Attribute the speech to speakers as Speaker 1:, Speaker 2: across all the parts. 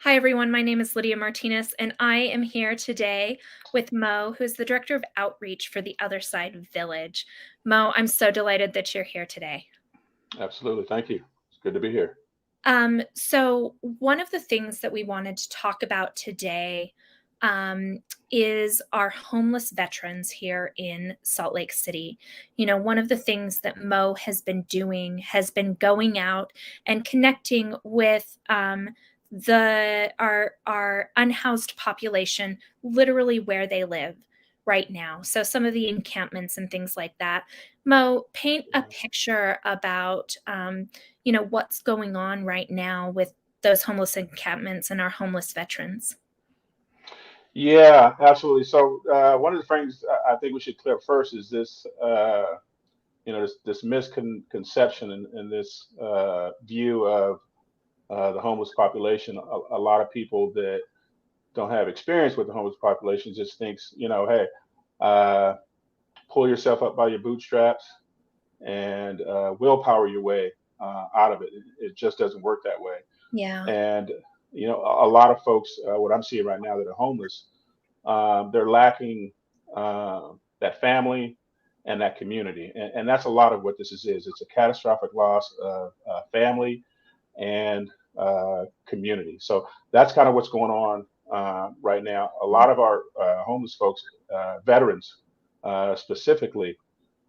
Speaker 1: Hi, everyone. My name is Lydia Martinez, and I am here today with Mo, who's the Director of Outreach for the Other Side Village. Mo, I'm so delighted that you're here today.
Speaker 2: Absolutely. Thank you. It's good to be here.
Speaker 1: So one of the things that we wanted to talk about today um, is our homeless veterans here in Salt Lake City. You know, one of the things that Mo has been doing has been going out and connecting with our unhoused population, literally where they live right now. So some of the encampments and things like that. Mo, paint a picture about what's going on right now with those homeless encampments and our homeless veterans.
Speaker 2: Yeah, absolutely. So one of the things I think we should clear up first is this, this misconception and this view of the homeless population. A lot of people that don't have experience with the homeless population just thinks, hey, uh, pull yourself up by your bootstraps and willpower your way out of it. It just doesn't work that way.
Speaker 1: Yeah.
Speaker 2: And a lot of folks, what I'm seeing right now that are homeless, they're lacking that family and that community, and that's a lot of what this is. It's a catastrophic loss of family and community. So that's kind of what's going on right now. A lot of our homeless folks, veterans specifically,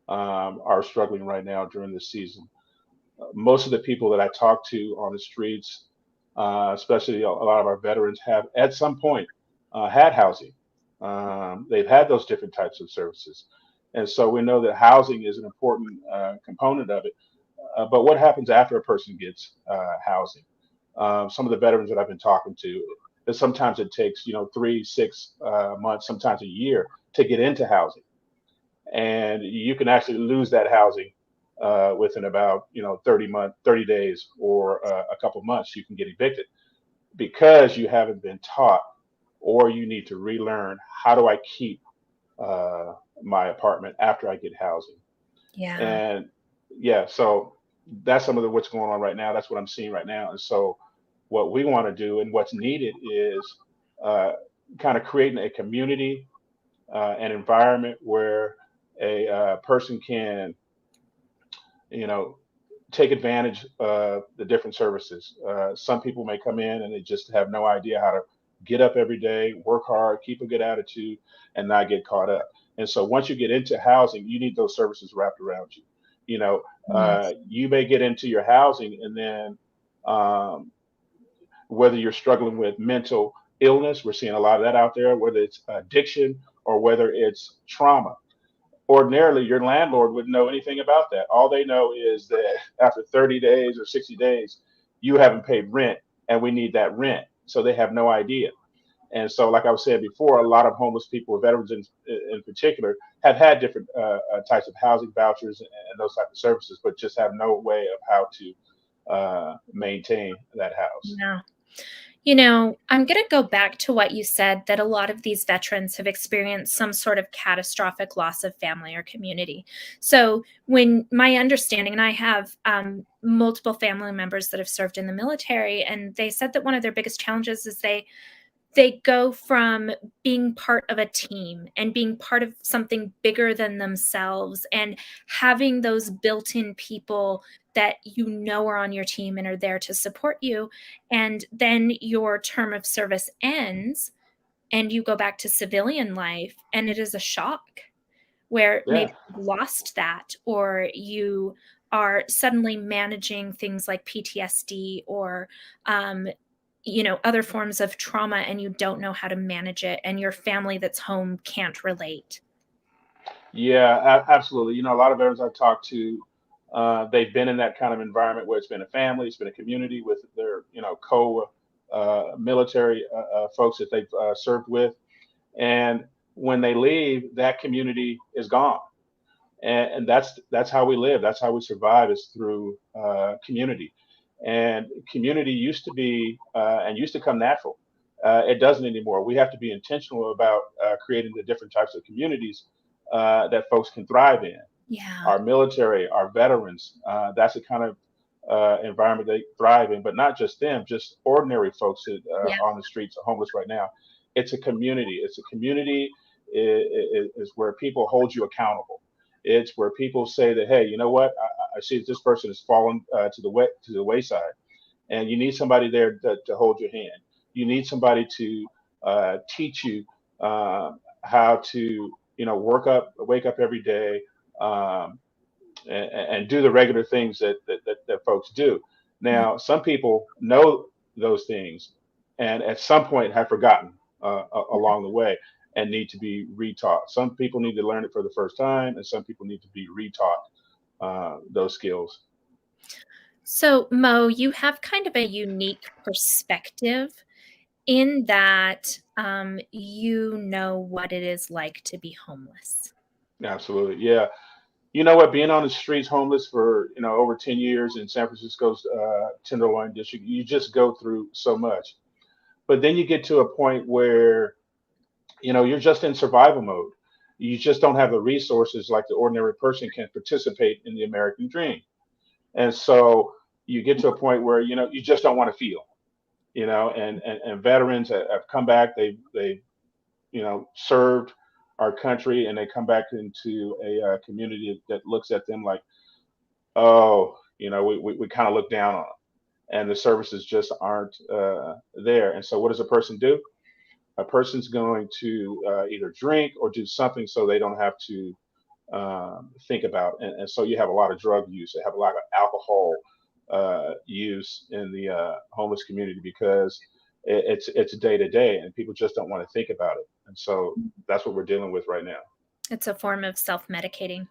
Speaker 2: are struggling right now during this season. Most of the people that I talk to on the streets, especially a lot of our veterans, have at some point had housing. They've had those different types of services. And so we know that housing is an important component of it. But what happens after a person gets housing? Some of the veterans that I've been talking to, that sometimes it takes, 3, 6 months, sometimes a year to get into housing, and you can actually lose that housing within about 30 days or a couple months. You can get evicted because you haven't been taught, or you need to relearn, how do I keep uh, my apartment after I get housing.
Speaker 1: Yeah.
Speaker 2: And yeah, so that's some of what's going on right now. That's what I'm seeing right now. And so what we want to do and what's needed is uh, kind of creating a community, an environment where a person can, you know, take advantage of the different services. Some people may come in and they just have no idea how to get up every day, work hard, keep a good attitude, and not get caught up. And so once you get into housing, you need those services wrapped around you.
Speaker 1: Yes.
Speaker 2: You may get into your housing, and then um, whether you're struggling with mental illness, we're seeing a lot of that out there, whether it's addiction or whether it's trauma. Ordinarily, your landlord wouldn't know anything about that. All they know is that after 30 days or 60 days, you haven't paid rent, and we need that rent. So they have no idea. And so, like I was saying before, a lot of homeless people, veterans in particular, have had different types of housing vouchers and those types of services, but just have no way of how to maintain that house.
Speaker 1: Yeah. You know, I'm going to go back to what you said that a lot of these veterans have experienced some sort of catastrophic loss of family or community. So, when my understanding, and I have multiple family members that have served in the military, and they said that one of their biggest challenges is they go from being part of a team and being part of something bigger than themselves and having those built-in people that are on your team and are there to support you, and then your term of service ends and you go back to civilian life, and it is a shock where
Speaker 2: Yeah.
Speaker 1: maybe you've lost that, or you are suddenly managing things like PTSD or um, other forms of trauma, and you don't know how to manage it, and your family that's home can't relate.
Speaker 2: Yeah, absolutely. A lot of veterans I've talked to, they've been in that kind of environment where it's been a family, it's been a community with their, co military folks that they've served with. And when they leave, that community is gone. And that's how we live. That's how we survive, is through community. And community used to be and used to come natural. It doesn't anymore. We have to be intentional about creating the different types of communities that folks can thrive in.
Speaker 1: Yeah.
Speaker 2: Our military, our veterans, that's the kind of environment they thrive in, but not just them, just ordinary folks that
Speaker 1: Yeah.
Speaker 2: are on the streets are homeless right now. It's a community. It's a community is where people hold you accountable. It's where people say that, hey, you know what? I see that this person has fallen to the wayside, and you need somebody there to hold your hand. You need somebody to teach you how to, wake up every day, um, and do the regular things that folks do.
Speaker 1: Mm.
Speaker 2: Now, some people know those things, and at some point have forgotten along the way, and need to be retaught. Some people need to learn it for the first time, and some people need to be retaught those skills.
Speaker 1: So, Mo, you have kind of a unique perspective in that you know what it is like to be homeless.
Speaker 2: Absolutely, yeah. You know what? Being on the streets, homeless for over 10 years in San Francisco's Tenderloin district, you just go through so much. But then you get to a point where you're just in survival mode. You just don't have the resources like the ordinary person can participate in the American dream. And so you get to a point where you just don't want to feel. And veterans have come back. They served our country, and they come back into a community that looks at them like, oh, we kind of look down on them, and the services just aren't there. And so what does a person do? A person's going to either drink or do something so they don't have to think about. And so you have a lot of drug use. You have a lot of alcohol use in the homeless community because it's day to day, and people just don't want to think about it. And so that's what we're dealing with right now.
Speaker 1: It's a form of self medicating.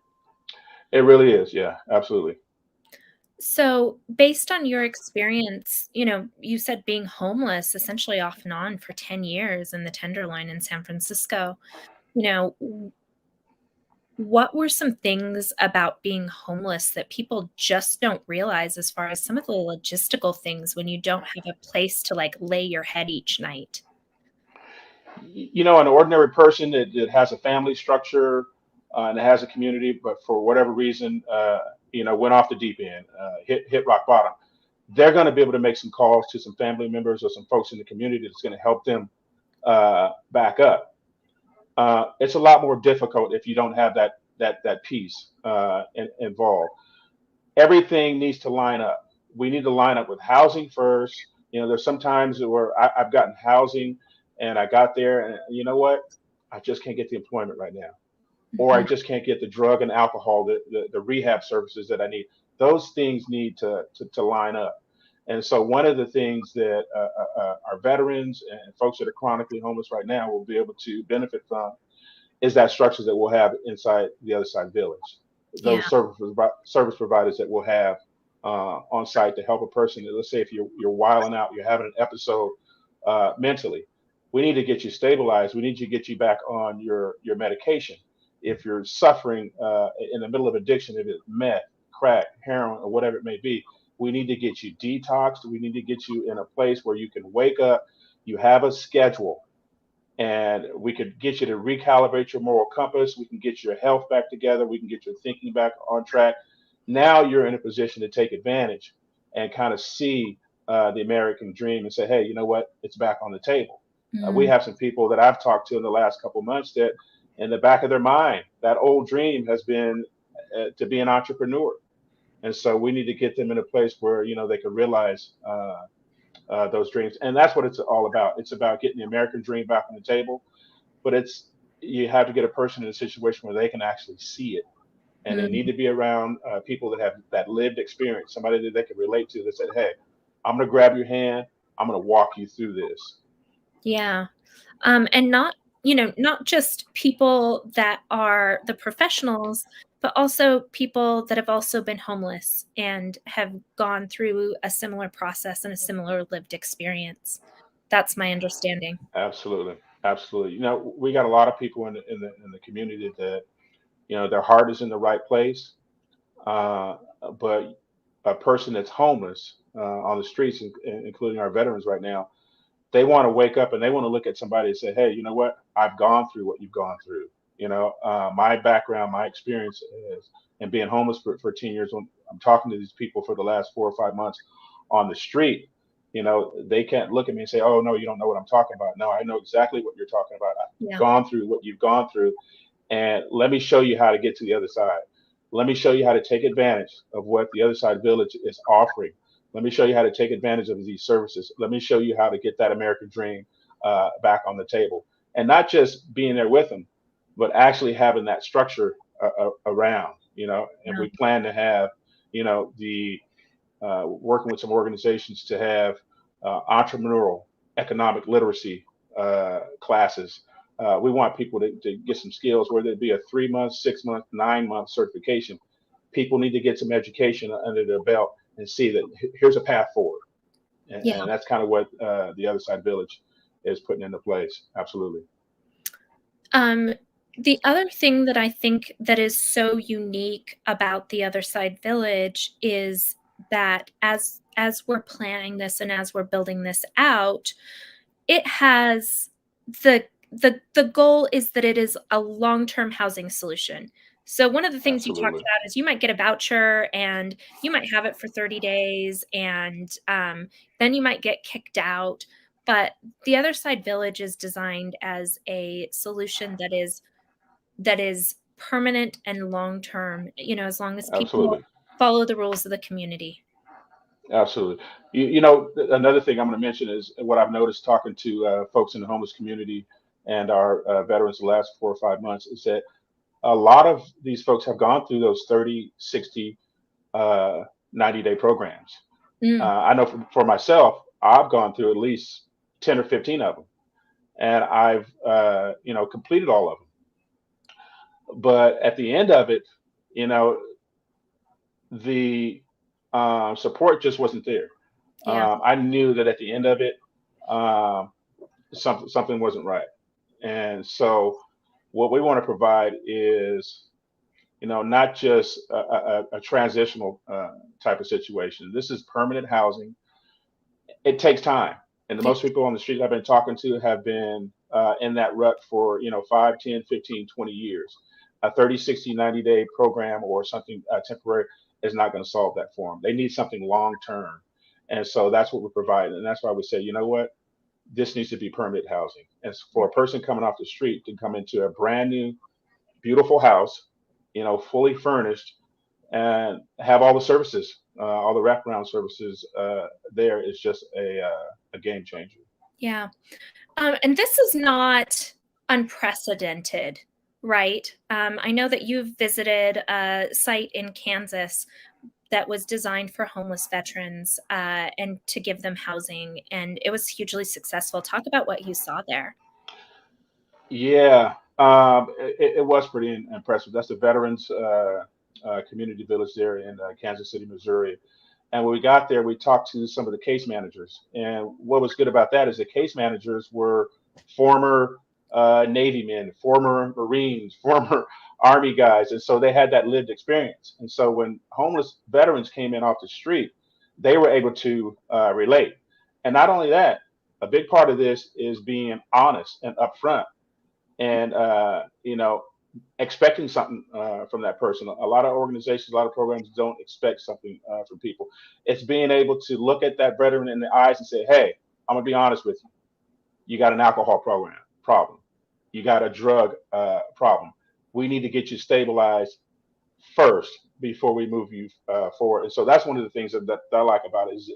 Speaker 2: It really is. Yeah, absolutely.
Speaker 1: So, based on your experience, you said being homeless essentially off and on for 10 years in the Tenderloin in San Francisco. What were some things about being homeless that people just don't realize as far as some of the logistical things when you don't have a place to like lay your head each night?
Speaker 2: An ordinary person that has a family structure and has a community, but for whatever reason, went off the deep end, hit rock bottom. They're going to be able to make some calls to some family members or some folks in the community that's going to help them back up. It's a lot more difficult if you don't have that piece involved. Everything needs to line up. We need to line up with housing first. There's sometimes where I've gotten housing, and I got there, and you know what? I just can't get the employment right now, or I
Speaker 1: Mhm.
Speaker 2: just can't get the drug and alcohol, the rehab services that I need. Those things need to line up. And so one of the things that our veterans and folks that are chronically homeless right now will be able to benefit from is that structure that we'll have inside the other side village.
Speaker 1: Yeah.
Speaker 2: Those service providers that we'll have on site to help a person. Let's say if you're wilding out, you're having an episode mentally, we need to get you stabilized. We need to get you back on your medication. If you're suffering in the middle of addiction, if it's meth, crack, heroin, or whatever it may be, we need to get you detoxed. We need to get you in a place where you can wake up. You have a schedule, and we could get you to recalibrate your moral compass. We can get your health back together. We can get your thinking back on track. Now you're in a position to take advantage and kind of see the American dream and say, hey, you know what? It's back on the table. We
Speaker 1: Mm,
Speaker 2: have some people that I've talked to in the last couple of months that, in the back of their mind, that old dream has been to be an entrepreneur. And so we need to get them in a place where they can realize those dreams, and that's what it's all about. It's about getting the American dream back on the table, but you have to get a person in a situation where they can actually see it, and they need
Speaker 1: mm,
Speaker 2: to be around people that have that lived experience, somebody that they can relate to, that said, hey, I'm going to grab your hand, I'm going to walk you through this.
Speaker 1: yeah. And not just people that are the professionals, but also people that have also been homeless and have gone through a similar process and a similar lived experience. That's my understanding.
Speaker 2: Absolutely, absolutely. We got a lot of people in the community that their heart is in the right place, uh, but a person that's homeless on the streets, including our veterans right now, they want to wake up and they want to look at somebody and say, hey, you know what? I've gone through what you've gone through. My background, my experience is, and being homeless for 10 years, when I'm talking to these people for the last 4 or 5 months on the street, they can't look at me and say, oh, no, you don't know what I'm talking about. No, I know exactly what you're talking about. I've
Speaker 1: Yeah.
Speaker 2: gone through what you've gone through. And let me show you how to get to the other side. Let me show you how to take advantage of what the other side village is offering. Let me show you how to take advantage of these services. Let me show you how to get that American dream back on the table. And not just being there with them, but actually having that structure around, and
Speaker 1: Yeah.
Speaker 2: we plan to have, the working with some organizations to have entrepreneurial economic literacy classes. We want people to get some skills, whether it be a 3 month, 6 month, 9 month certification. People need to get some education under their belt and see that here's a path forward. And
Speaker 1: Yeah.
Speaker 2: that's kind of what the Other Side Village is putting into place. Absolutely.
Speaker 1: Um, the other thing that I think that is so unique about the Other Side Village is that as we're planning this and as we're building this out, it has the goal is that it is a long-term housing solution. So one of the things you talked
Speaker 2: Absolutely.
Speaker 1: about is you might get a voucher and you might have it for 30 days and then you might get kicked out. But the Other Side Village is designed as a solution that is permanent and long term, as long as people
Speaker 2: Absolutely.
Speaker 1: follow the rules of the community.
Speaker 2: Absolutely. Another thing I'm going to mention is what I've noticed talking to folks in the homeless community and our veterans the last 4 or 5 months is that a lot of these folks have gone through those 30, 60, 90-day programs.
Speaker 1: Mm,
Speaker 2: I know for myself, I've gone through at least 10 or 15 of them, and I've, completed all of them. But at the end of it, you know, the support just wasn't there.
Speaker 1: yeah,
Speaker 2: I knew that at the end of it, um, something wasn't right. And so, what we want to provide is, not just a transitional type of situation. This is permanent housing. It takes time. And the
Speaker 1: yeah,
Speaker 2: most people on the street I've been talking to have been in that rut for, 5, 10, 15, 20 years. A 30, 60, 90-day program or something temporary is not going to solve that for them. They need something long term. And so that's what we're providing. And that's why we say, you know what? This needs to be permanent housing. And for a person coming off the street to come into a brand new, beautiful house, fully furnished, and have all the services, all the wraparound services there is just a game changer.
Speaker 1: yeah. And this is not unprecedented, right? I know that you've visited a site in Kansas that was designed for homeless veterans and to give them housing, and it was hugely successful. Talk about what you saw there.
Speaker 2: Yeah, it was pretty impressive. That's the Veterans Community Village there in Kansas City, Missouri. And when we got there, we talked to some of the case managers. And what was good about that is the case managers were former Navy men, former Marines, former Army guys. And so they had that lived experience. And so when homeless veterans came in off the street, they were able to relate. And not only that, a big part of this is being honest and upfront and, expecting something from that person. A lot of organizations, a lot of programs don't expect something from people. It's being able to look at that veteran in the eyes and say, "Hey, I'm gonna be honest with you. You got an alcohol problem. You got a drug problem. We need to get you stabilized first before we move you forward." And so that's one of the things that I like about it is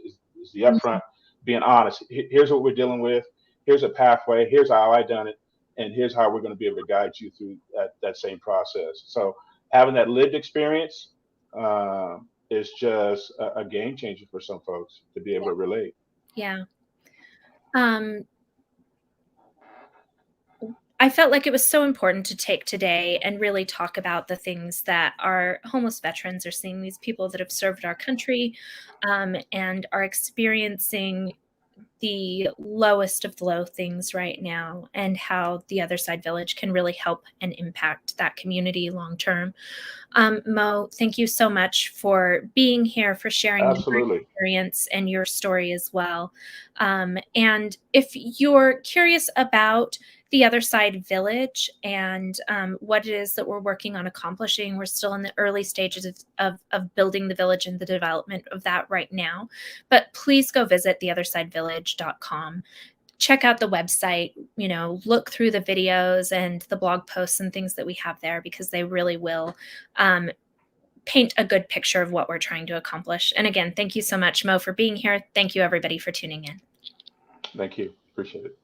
Speaker 2: the upfront, being honest. Here's what we're dealing with. Here's a pathway. Here's how I done it, and here's how we're going to be able to guide you through that same process. So having that lived experience is just a game changer for some folks to be able
Speaker 1: Yeah.
Speaker 2: to relate.
Speaker 1: Yeah. Um, I felt like it was so important to take today and really talk about the things that our homeless veterans are seeing, these people that have served our country and are experiencing the lowest of the low things right now, and how the Other Side Village can really help and impact that community long term. Mo, thank you so much for being here, for sharing your
Speaker 2: Absolutely.
Speaker 1: experience and your story as well. And if you're curious about the Other Side Village and what it is that we're working on accomplishing. We're still in the early stages of building the village and the development of that right now. But please go visit theothersidevillage.com. Check out the website, look through the videos and the blog posts and things that we have there, because they really will paint a good picture of what we're trying to accomplish. And again, thank you so much, Mo, for being here. Thank you, everybody, for tuning in.
Speaker 2: Thank you. Appreciate it.